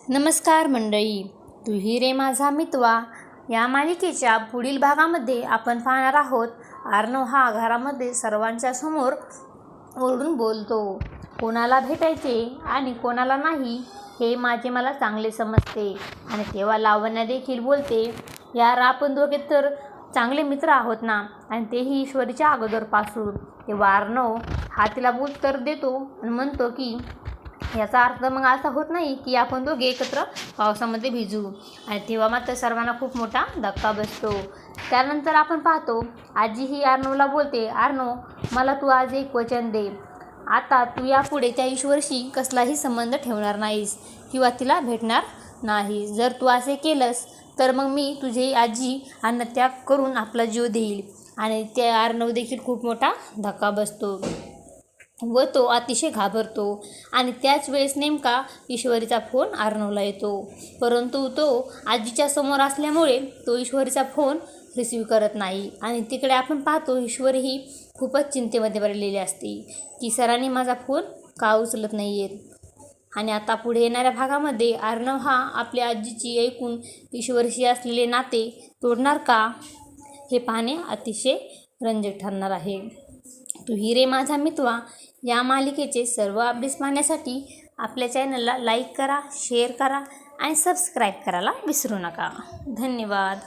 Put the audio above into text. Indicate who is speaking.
Speaker 1: नमस्कार मंडळी, तू ही रे माझा मितवा या मालिकेच्या पुढील भागामध्ये आपण पाहणार आहोत. अर्णव हा घरामध्ये सर्वांच्या समोर ओरडून बोलतो, कोणाला भेटायचे आणि कोणाला नाही हे मला चांगले समजते. आणि तेव्हा लावण्या देखील बोलते, यार आपण दोघे तर चांगले मित्र आहोत ना, आणि तेही ईश्वरीच्या अगोदरपासून. तेव्हा अर्णव हा तिला उत्तर देतो आणि म्हणतो की याचा अर्थ मग असा होत नाही की आपण दोघे एकत्र पावसामध्ये भिजू. आणि तेव्हा मात्र सर्वांना खूप मोठा धक्का बसतो. त्यानंतर आपण पाहतो, आजीही अर्णवला बोलते, अर्णव मला तू आज एक वचन दे, आता तू यापुढे त्या ईश्वरशी कसलाही संबंध ठेवणार नाहीस किंवा तिला भेटणार नाही. जर तू असे केलंस तर मग मी तुझी आजी अन्नत्याग करून आपला जीव देईल. आणि त्या अर्णव देखील खूप मोठा धक्का बसतो व तो अतिशय घाबरतो. आणि त्याच वेळेस नेमका ईश्वरीचा फोन अर्णवला येतो, परंतु तो आजीच्या समोर असल्यामुळे तो ईश्वरीचा फोन रिसीव करत नाही. आणि तिकडे आपण पाहतो, ईश्वरी ही खूपच चिंतेमध्ये पडलेली असते की सरांनी माझा फोन का उचलत नाही आहेत. आणि आता पुढे येणाऱ्या भागामध्ये अर्णव हा आपल्या आजीची ऐकून ईश्वरीशी असलेले नाते तोडणार का, हे पाहणे अतिशय रंजक ठरणार आहे. तू ही रे माझा मितवा या मालिकेचे सर्व अपडेट्स पाहण्यासाठी आपल्या चॅनलला लाईक करा, शेअर करा आणि सबस्क्राईब करायला विसरू नका. धन्यवाद.